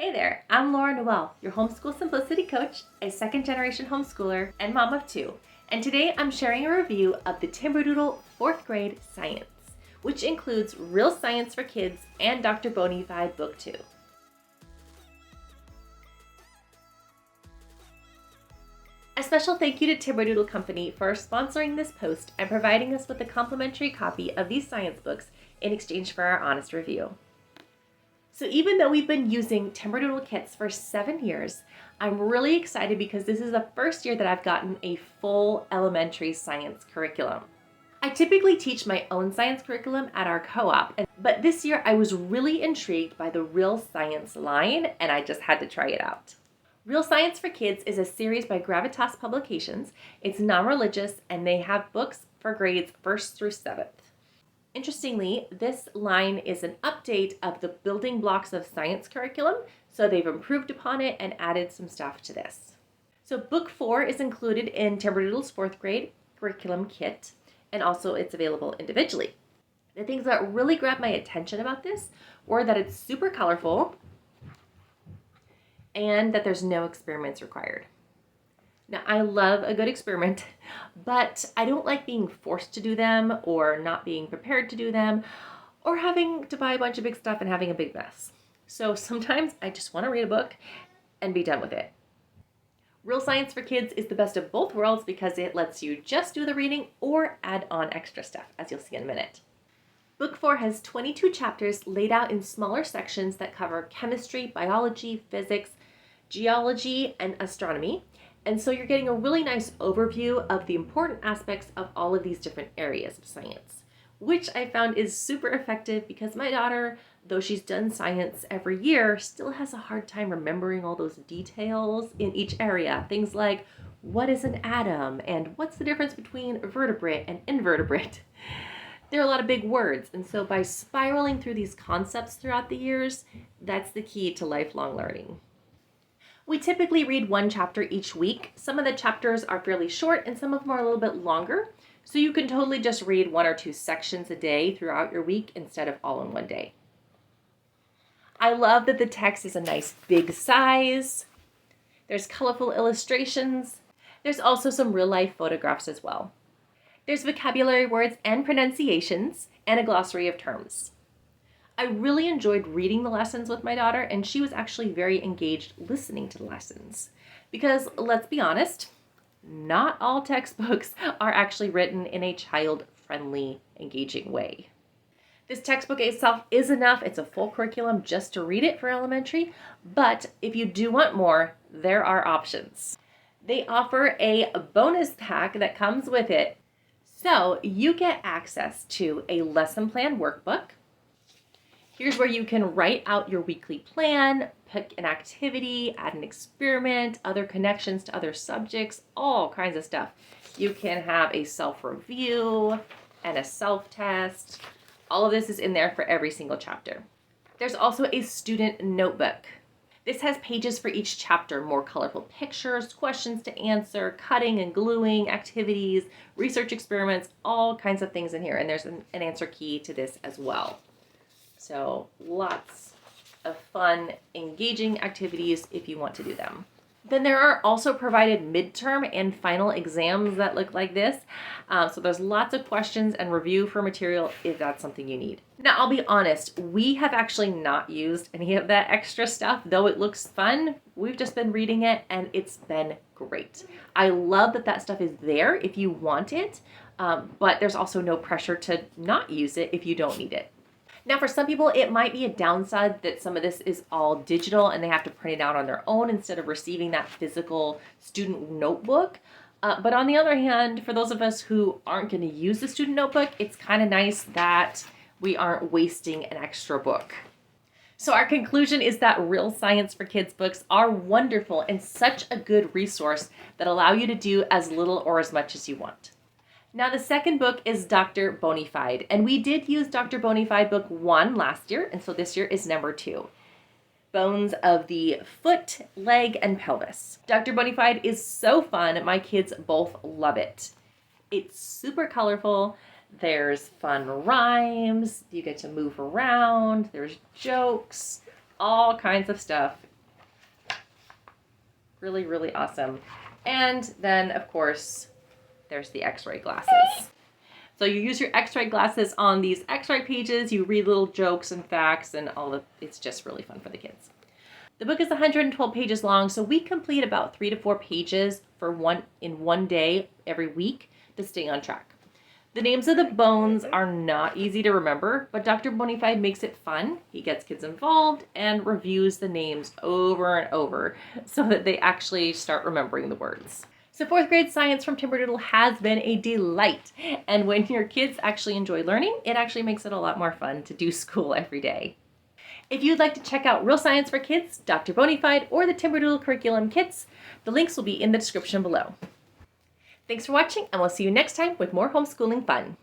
Hey there, I'm Laura Noel, your Homeschool Simplicity Coach, a second-generation homeschooler, and mom of two. And today I'm sharing a review of the Timberdoodle 4th grade science, which includes Real Science for Kids and Dr. Bonyfide Book 2. A special thank you to Timberdoodle Company for sponsoring this post and providing us with a complimentary copy of these science books in exchange for our honest review. So even though we've been using Timberdoodle kits for 7 years, I'm really excited because this is the first year that I've gotten a full elementary science curriculum. I typically teach my own science curriculum at our co-op, but this year I was really intrigued by the Real Science line and I just had to try it out. Real Science for Kids is a series by Gravitas Publications. It's non-religious and they have books for grades 1st through 7th. Interestingly, this line is an update of the building blocks of science curriculum, so they've improved upon it and added some stuff to this. So book 4 is included in Timberdoodle's 4th grade curriculum kit, and also it's available individually. The things that really grabbed my attention about this were that it's super colorful and that there's no experiments required. Now, I love a good experiment, but I don't like being forced to do them or not being prepared to do them or having to buy a bunch of big stuff and having a big mess. So sometimes I just want to read a book and be done with it. Real Science for Kids is the best of both worlds because it lets you just do the reading or add on extra stuff, as you'll see in a minute. Book 4 has 22 chapters laid out in smaller sections that cover chemistry, biology, physics, geology, and astronomy. And so you're getting a really nice overview of the important aspects of all of these different areas of science, which I found is super effective because my daughter, though she's done science every year, still has a hard time remembering all those details in each area. Things like, what is an atom? And what's the difference between vertebrate and invertebrate? There are a lot of big words. And so by spiraling through these concepts throughout the years, that's the key to lifelong learning. We typically read one chapter each week. Some of the chapters are fairly short and some of them are a little bit longer. So you can totally just read 1 or 2 sections a day throughout your week instead of all in one day. I love that the text is a nice big size. There's colorful illustrations. There's also some real life photographs as well. There's vocabulary words and pronunciations and a glossary of terms. I really enjoyed reading the lessons with my daughter, and she was actually very engaged listening to the lessons. Because let's be honest, not all textbooks are actually written in a child-friendly, engaging way. This textbook itself is enough. It's a full curriculum just to read it for elementary, but if you do want more, there are options. They offer a bonus pack that comes with it. So you get access to a lesson plan workbook. Here's where you can write out your weekly plan, pick an activity, add an experiment, other connections to other subjects, all kinds of stuff. You can have a self-review and a self-test. All of this is in there for every single chapter. There's also a student notebook. This has pages for each chapter, more colorful pictures, questions to answer, cutting and gluing, activities, research experiments, all kinds of things in here. And there's an answer key to this as well. So lots of fun, engaging activities if you want to do them. Then there are also provided midterm and final exams that look like this. So there's lots of questions and review for material if that's something you need. Now, I'll be honest, we have actually not used any of that extra stuff, though it looks fun. We've just been reading it and it's been great. I love that that stuff is there if you want it, but there's also no pressure to not use it if you don't need it. Now, for some people, it might be a downside that some of this is all digital and they have to print it out on their own instead of receiving that physical student notebook. But on the other hand, for those of us who aren't going to use the student notebook, it's kind of nice that we aren't wasting an extra book. So our conclusion is that Real Science for Kids books are wonderful and such a good resource that allow you to do as little or as much as you want. Now, the second book is Dr. Bonyfide, and we did use Dr. Bonyfide book 1 last year, and so this year is number 2. Bones of the foot, leg, and pelvis. Dr. Bonyfide is so fun. My kids both love it. It's super colorful. There's fun rhymes. You get to move around. There's jokes, all kinds of stuff. Really, really awesome. And then, of course, there's the x-ray glasses. So you use your x-ray glasses on these x-ray pages, you read little jokes and facts and it's just really fun for the kids. The book is 112 pages long, so we complete about 3 to 4 pages in one day every week to stay on track. The names of the bones are not easy to remember, but Dr. Bonyfide makes it fun. He gets kids involved and reviews the names over and over so that they actually start remembering the words. So 4th grade science from Timberdoodle has been a delight. And when your kids actually enjoy learning, it actually makes it a lot more fun to do school every day. If you'd like to check out Real Science for Kids, Dr. Bonyfide, or the Timberdoodle curriculum kits, the links will be in the description below. Thanks for watching, and we'll see you next time with more homeschooling fun.